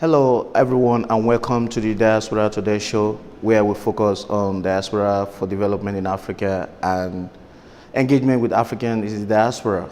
Hello, everyone, and welcome to the Diaspora Today show, where we focus on diaspora for development in Africa and engagement with Africans in the diaspora.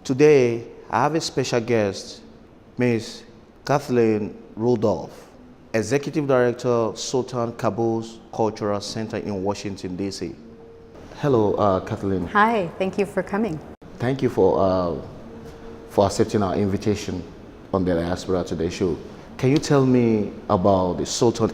Today, I have a special guest, Ms. Kathleen Rudolph, Executive Director, Sultan Qaboos Cultural Center in Washington, D.C. Hello, Kathleen. Hi, thank you for coming. Thank you for accepting our invitation on the Diaspora Today show. Can you tell me about the Sultan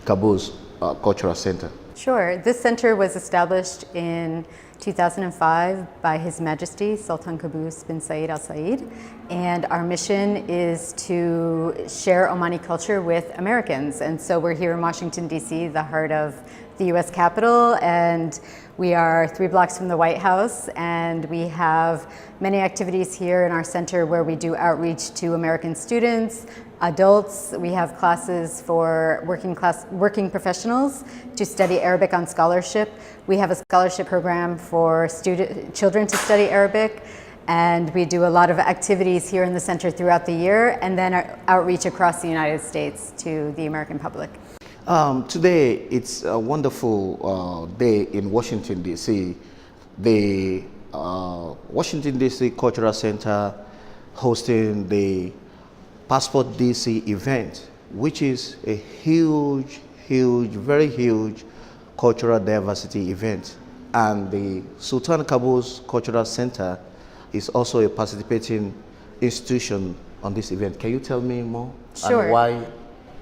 Qaboos Cultural Center? Sure. This center was established in 2005 by His Majesty Sultan Qaboos bin Said Al Said, and our mission is to share Omani culture with Americans. And so we're here in Washington, D.C., the heart of the U.S. Capitol, and we are 3 blocks from the White House, and we have many activities here in our center where we do outreach to American students, adults. We have classes for working professionals to study Arabic on scholarship. We have a scholarship program for children to study Arabic, and we do a lot of activities here in the center throughout the year, and then outreach across the United States to the American public. Today, it's a wonderful day in Washington, D.C. The Washington, D.C. Cultural Center hosting the Passport DC event, which is a huge, very huge cultural diversity event. And the Sultan Qaboos Cultural Center is also a participating institution on this event. Can you tell me more? Sure. And why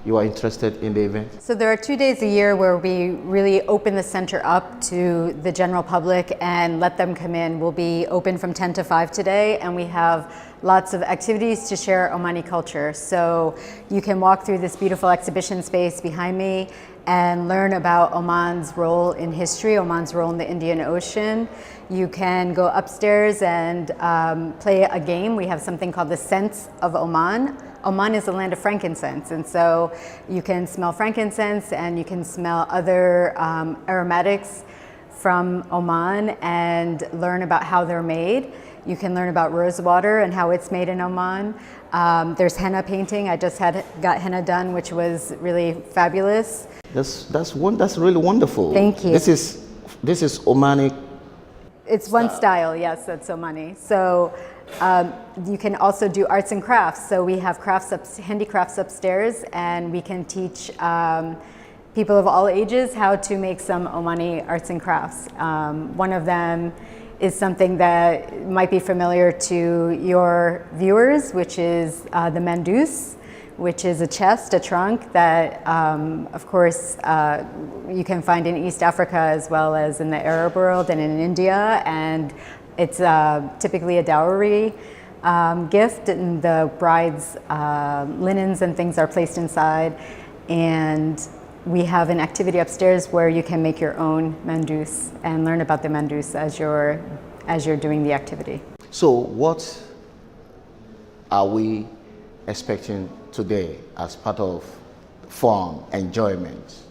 you are interested in the event? So there are 2 days a year where we really open the center up to the general public and let them come in. We'll be open from 10 to 5 today, and we have lots of activities to share Omani culture. So you can walk through this beautiful exhibition space behind me and learn about Oman's role in history, Oman's role in the Indian Ocean. You can go upstairs and play a game. We have something called the Scents of Oman. Oman is the land of frankincense, and so you can smell frankincense and you can smell other aromatics from Oman and learn about how they're made. You can learn about rose water and how it's made in Oman. There's henna painting. I just got henna done, which was really fabulous. That's really wonderful. Thank you. This is Omani. It's one style, yes, that's Omani. So you can also do arts and crafts. So we have handicrafts upstairs, and we can teach people of all ages how to make some Omani arts and crafts. One of them is something that might be familiar to your viewers, which is the mandous, which is a trunk that, of course, you can find in East Africa as well as in the Arab world and in India, and it's typically a dowry gift, and the bride's linens and things are placed inside, and we have an activity upstairs where you can make your own mandous and learn about the mandous as you're doing the activity. So what are we expecting today as part of fun, enjoyment,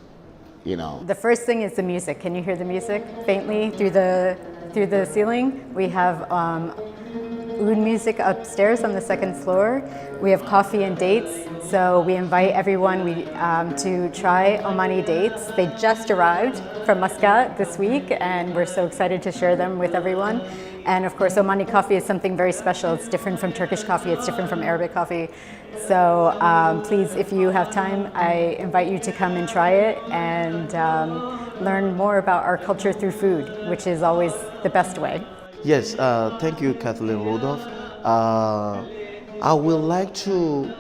you know? The first thing is the music. Can you hear the music faintly through the ceiling? We have oud music upstairs on the 2nd floor. We have coffee and dates. So we invite everyone to try Omani dates. They just arrived from Muscat this week, and we're so excited to share them with everyone. And of course, Omani coffee is something very special. It's different from Turkish coffee, it's different from Arabic coffee. So please, if you have time, I invite you to come and try it and learn more about our culture through food, which is always the best way. Yes, thank you, Kathleen Rudolph. I would like to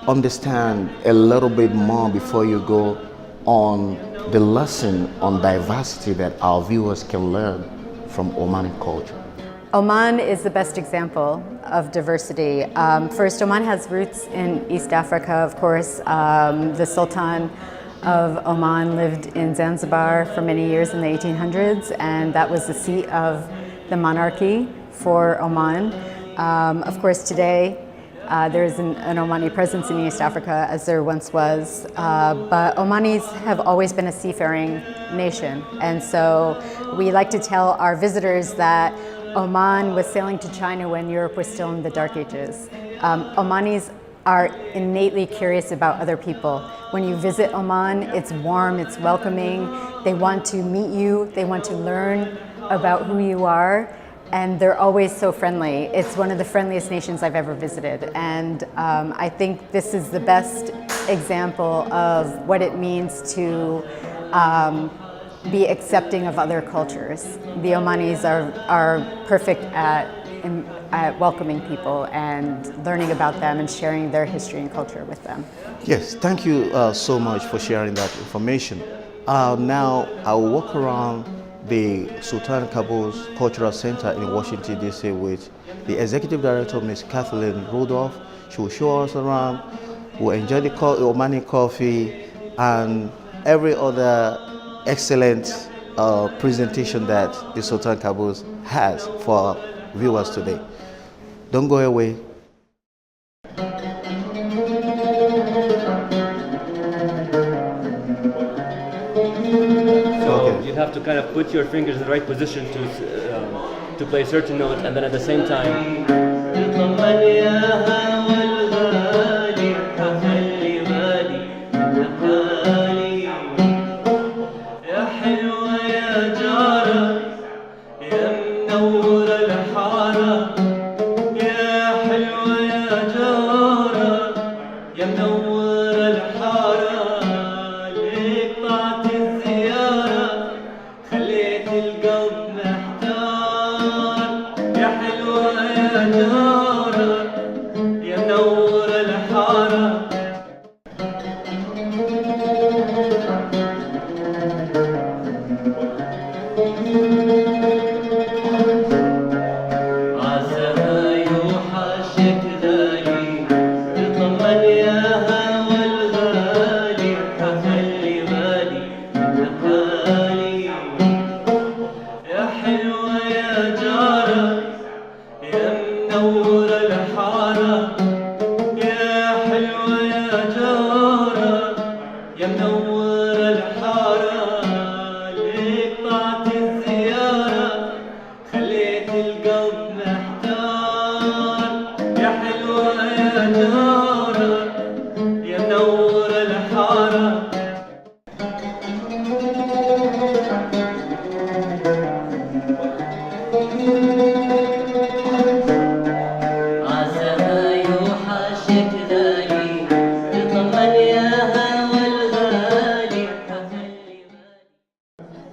understand a little bit more before you go on the lesson on diversity that our viewers can learn from Omani culture. Oman is the best example of diversity. First, Oman has roots in East Africa, of course. The Sultan of Oman lived in Zanzibar for many years in the 1800s, and that was the seat of the monarchy for Oman. Of course, today there's an Omani presence in East Africa, as there once was, but Omanis have always been a seafaring nation, and so we like to tell our visitors that Oman was sailing to China when Europe was still in the Dark Ages. Omanis are innately curious about other people. When you visit Oman, it's warm, it's welcoming. They want to meet you, they want to learn about who you are, and they're always so friendly. It's one of the friendliest nations I've ever visited, and I think this is the best example of what it means to be accepting of other cultures. The Omanis are perfect at welcoming people and learning about them and sharing their history and culture with them. Yes, thank you so much for sharing that information. Now I'll walk around the Sultan Qaboos Cultural Center in Washington, D.C. with the Executive Director, Ms. Kathleen Rudolph. She will show us around. We'll enjoy the Omani coffee and every other excellent presentation that the Sultan Qaboos has for our viewers today. Don't go away. So you have to kind of put your fingers in the right position to play certain notes, and then at the same time.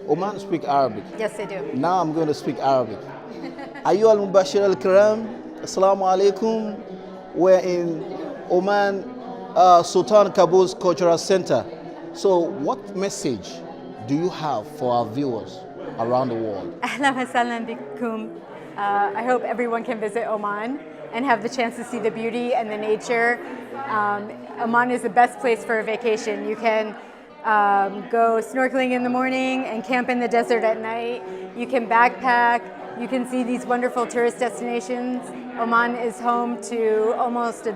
Oman speak Arabic. Yes, they do. Now I'm going to speak Arabic. Ayyuha al-Mubashir al-Kiram, Assalamu alaikum. We're in Oman Sultan Qaboos Cultural Center. So what message do you have for our viewers around the world? Ahlan wa sahlan bikum. I hope everyone can visit Oman and have the chance to see the beauty and the nature. Oman is the best place for a vacation. You can go snorkeling in the morning and camp in the desert at night. You can backpack. You can see these wonderful tourist destinations. Oman is home to almost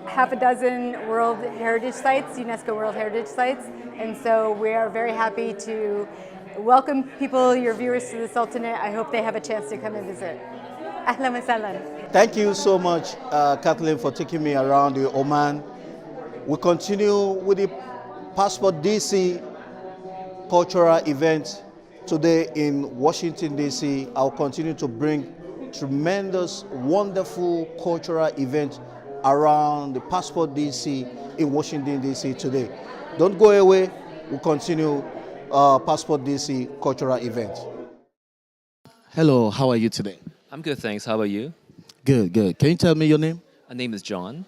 half a dozen World Heritage Sites, UNESCO World Heritage Sites. And so we are very happy to welcome people, your viewers, to the Sultanate. I hope they have a chance to come and visit. Ahlan wa sahlan. Thank you so much, Kathleen, for taking me around the Oman. We continue with the Passport DC cultural event today in Washington, D.C. I'll continue to bring tremendous, wonderful cultural events around the Passport DC in Washington, D.C. today. Don't go away. We'll continue Passport DC cultural event. Hello, how are you today? I'm good, thanks. How about you? Good, good. Can you tell me your name? My name is John.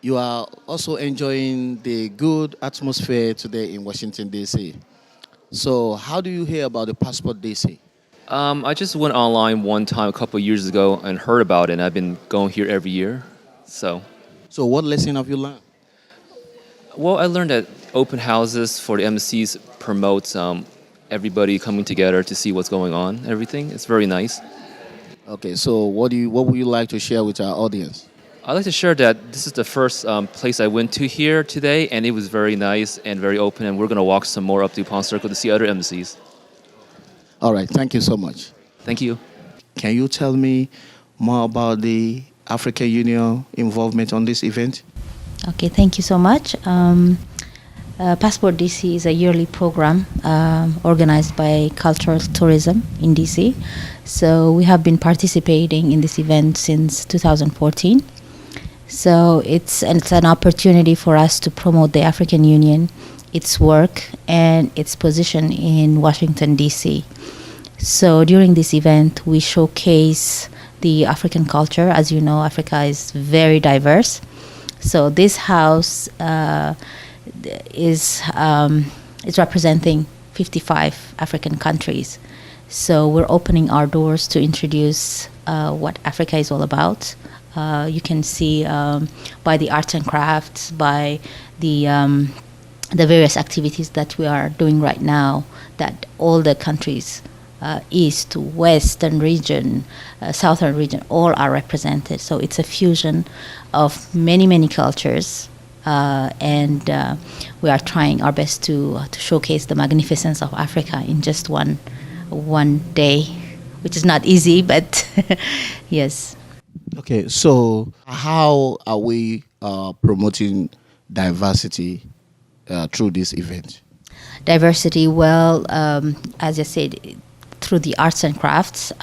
You are also enjoying the good atmosphere today in Washington, D.C. So how do you hear about the Passport DC? I just went online one time a couple of years ago and heard about it, and I've been going here every year. So what lesson have you learned? well, I learned that open houses for the MCs promotes everybody coming together to see what's going on, everything. It's very nice. Okay, so what would you like to share with our audience? I'd like to share that this is the first place I went to here today, and it was very nice and very open, and we're going to walk some more up to Pond Circle to see other MCs. All right, thank you so much. Thank you. Can you tell me more about the African Union involvement on this event? Okay, thank you so much. Passport DC is a yearly program organized by Cultural Tourism in DC. So we have been participating in this event since 2014. So it's an opportunity for us to promote the African Union, its work, and its position in Washington, D.C. So during this event, we showcase the African culture. As you know, Africa is very diverse. So this house is representing 55 African countries. So we're opening our doors to introduce what Africa is all about. You can see by the arts and crafts, by the various activities that we are doing right now, that all the countries, east, western region, southern region, all are represented. So it's a fusion of many, many cultures. And we are trying our best to showcase the magnificence of Africa in just one day, which is not easy, but yes. Okay, so how are we promoting diversity through this event? Diversity, well, as I said, through the arts and crafts,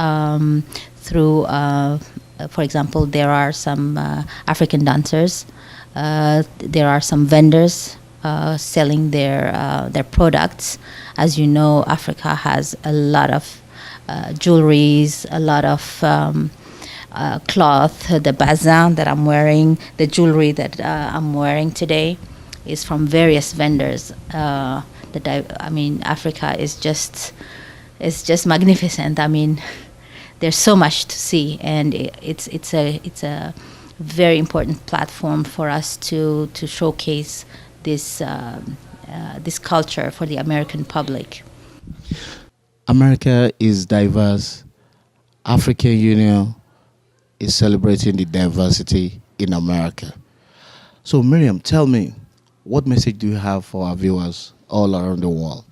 through, for example, there are some African dancers. There are some vendors selling their products. As you know, Africa has a lot of jewelries, a lot of cloth. The bazin that I'm wearing, the jewelry that I'm wearing today, is from various vendors. Africa is just magnificent. I mean, there's so much to see, and it's a very important platform for us to showcase this culture for the American public. America is diverse. African Union is celebrating the diversity in America. So Miriam, tell me, what message do you have for our viewers all around the world?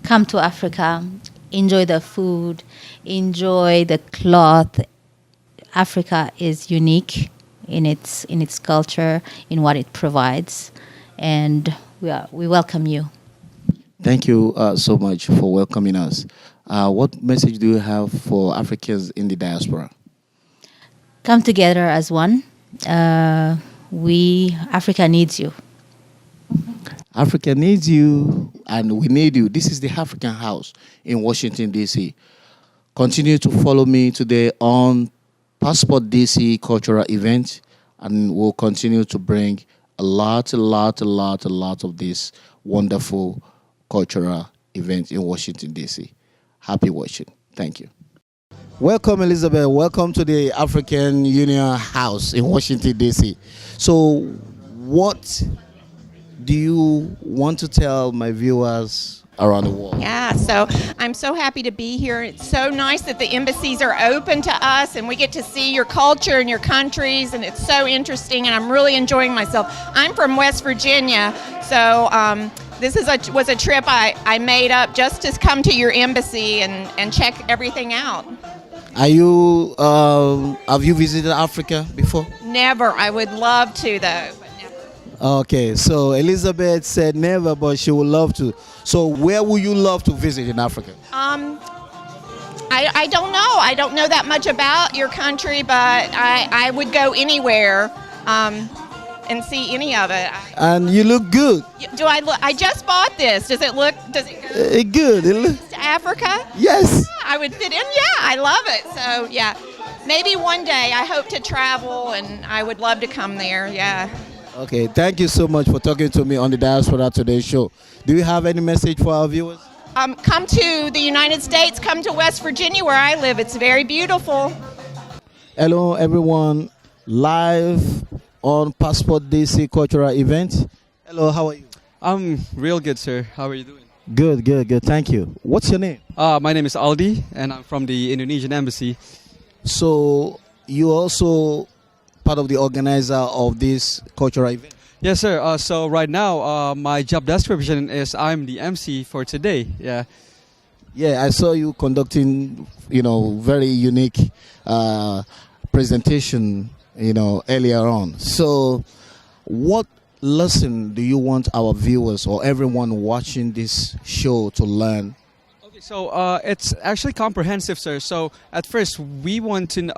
Come to Africa, enjoy the food, enjoy the cloth. Africa is unique in its culture, in what it provides, and we welcome you. Thank you so much for welcoming us. What message do you have for Africans in the diaspora? Come together as one. Africa needs you. Africa needs you, and we need you. This is the African House in Washington, D.C. Continue to follow me today on Passport DC cultural event, and we'll continue to bring a lot of this wonderful cultural event in Washington, D.C. Happy watching. Thank you. Welcome, Elizabeth. Welcome to the African Union House in Washington, D.C. So what do you want to tell my viewers around the world? Yeah, so I'm so happy to be here. It's so nice that the embassies are open to us and we get to see your culture and your countries, and it's so interesting, and I'm really enjoying myself. I'm from West Virginia, so this was a trip I made up just to come to your embassy and check everything out. Have you visited Africa before? Never. I would love to, though. But never. Okay, so Elizabeth said never, but she would love to. So where would you love to visit in Africa? I don't know. I don't know that much about your country, but I would go anywhere and see any of it. And you look good. Do I look? I just bought this. Does it go Good. to Africa? Yes. I would fit in. Yeah, I love it. So yeah, maybe one day I hope to travel, and I would love to come there. Yeah. Okay, thank you so much for talking to me on the Diaspora Today show. Do you have any message for our viewers? Come to the United States. Come to West Virginia, where I live. It's very beautiful. Hello, everyone. Live on Passport DC cultural event. Hello, how are you? I'm real good, sir. How are you doing? Good. Thank you. What's your name? My name is Aldi, and I'm from the Indonesian Embassy. So you also part of the organizer of this cultural event? Yes, sir. So right now, my job description is I'm the MC for today. Yeah. Yeah, I saw you conducting, very unique presentation, earlier on. So what lesson do you want our viewers or everyone watching this show to learn? Okay, so it's actually comprehensive, sir. So at first, we want to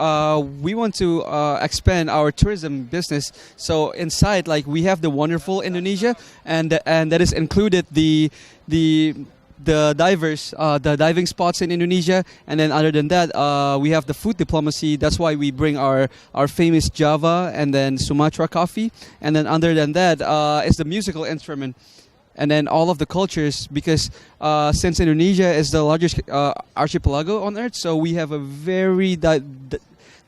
expand our tourism business. So inside, like we have the wonderful Indonesia, and that is included the diving spots in Indonesia, and then other than that, we have the food diplomacy. That's why we bring our famous Java and then Sumatra coffee, and then other than that, it's the musical instrument. And then all of the cultures, because since Indonesia is the largest archipelago on Earth, so we have a very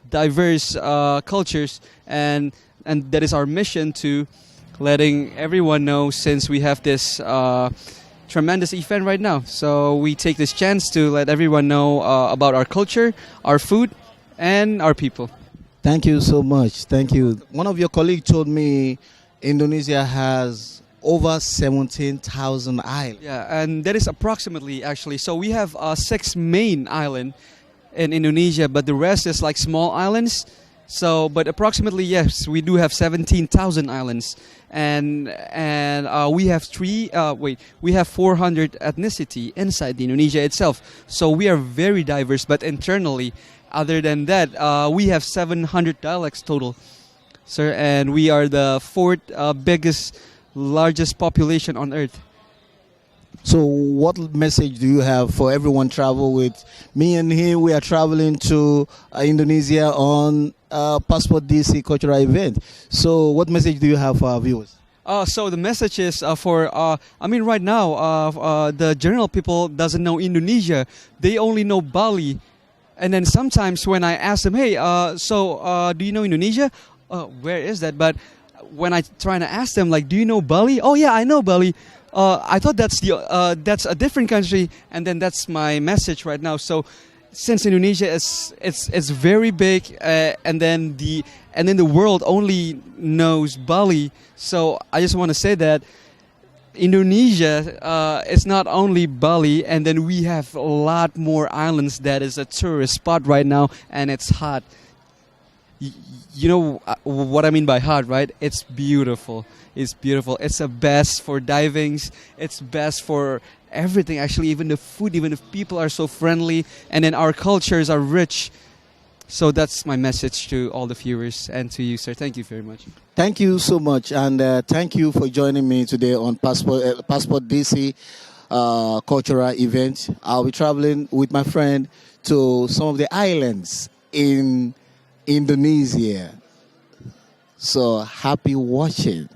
diverse cultures, and that is our mission to letting everyone know, since we have this tremendous event right now. So we take this chance to let everyone know about our culture, our food, and our people. Thank you so much. Thank you. One of your colleagues told me Indonesia has over 17,000 islands. Yeah, and that is approximately, actually. So we have 6 main islands in Indonesia, but the rest is like small islands. So, but approximately, yes, we do have 17,000 islands, and we have 400 ethnicity inside the Indonesia itself. So we are very diverse, but internally, other than that, we have 700 dialects total, sir, and we are the 4th largest population on Earth. So what message do you have for everyone travel with? Me and him, we are traveling to Indonesia on Passport DC cultural event. So what message do you have for our viewers? So the message is right now, the general people doesn't know Indonesia. They only know Bali. And then sometimes when I ask them, hey, do you know Indonesia? Where is that? But when I try to ask them, like, do you know Bali? Oh yeah, I know Bali. I thought that's a different country, and then that's my message right now. So, since Indonesia is very big, and then the world only knows Bali. So I just want to say that Indonesia is not only Bali, and then we have a lot more islands that is a tourist spot right now, and it's hot. You know what I mean by hot, right? It's beautiful. It's beautiful. It's the best for divings. It's best for everything, actually. Even the food, even if people are so friendly, and then our cultures are rich. So that's my message to all the viewers and to you, sir. Thank you very much. Thank you so much, and thank you for joining me today on Passport DC cultural event. I'll be traveling with my friend to some of the islands in Indonesia. So happy watching.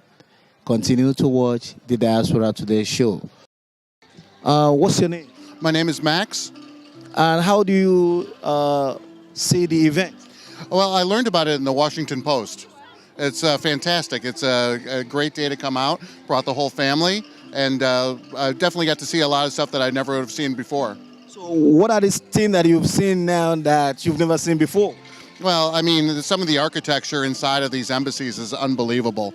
Continue to watch the Diaspora Today show. What's your name? My name is Max. And how do you see the event? Well, I learned about it in the Washington Post. It's fantastic. It's a great day to come out. Brought the whole family, and I definitely got to see a lot of stuff that I never would have seen before. So what are these things that you've seen now that you've never seen before? Well, I mean, some of the architecture inside of these embassies is unbelievable.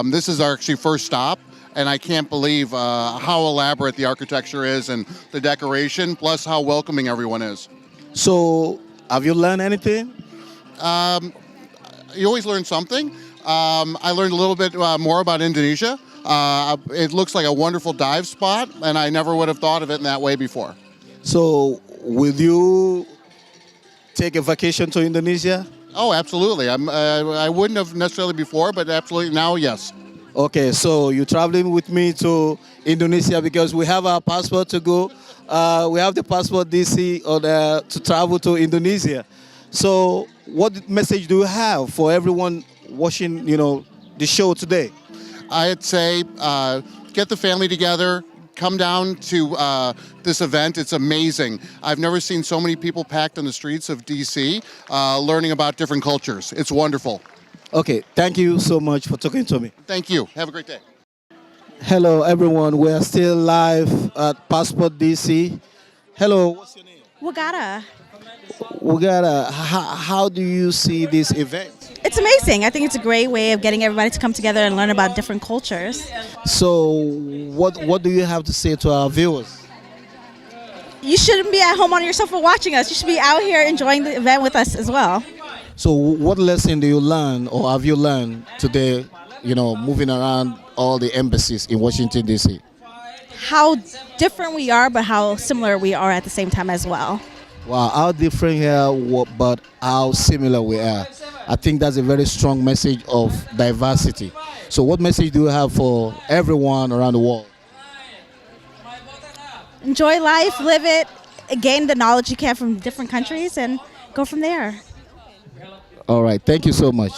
This is our actually first stop, and I can't believe how elaborate the architecture is and the decoration, plus how welcoming everyone is. So have you learned anything? You always learn something. I learned a little bit more about Indonesia. It looks like a wonderful dive spot, and I never would have thought of it in that way before. So, will you take a vacation to Indonesia? Oh, absolutely. I wouldn't have necessarily before, but absolutely now, yes. Okay, so you're traveling with me to Indonesia because we have our passport to go. We have the passport DC to travel to Indonesia. So, what message do you have for everyone watching, the show today? I'd say get the family together. Come down to this event. It's amazing. I've never seen so many people packed on the streets of DC learning about different cultures. It's wonderful. Okay, thank you so much for talking to me. Thank you. Have a great day. Hello, everyone. We are still live at Passport DC. Hello, what's your name? Wagata. How do you see this event? It's amazing. I think it's a great way of getting everybody to come together and learn about different cultures. So, what do you have to say to our viewers? You shouldn't be at home on your sofa watching us. You should be out here enjoying the event with us as well. So, what lesson do you learn or have you learned today, moving around all the embassies in Washington, D.C.? How different we are, but how similar we are at the same time as well. Wow, how different here, but how similar we are. I think that's a very strong message of diversity. So what message do you have for everyone around the world? Enjoy life, live it, gain the knowledge you can from different countries, and go from there. All right, thank you so much.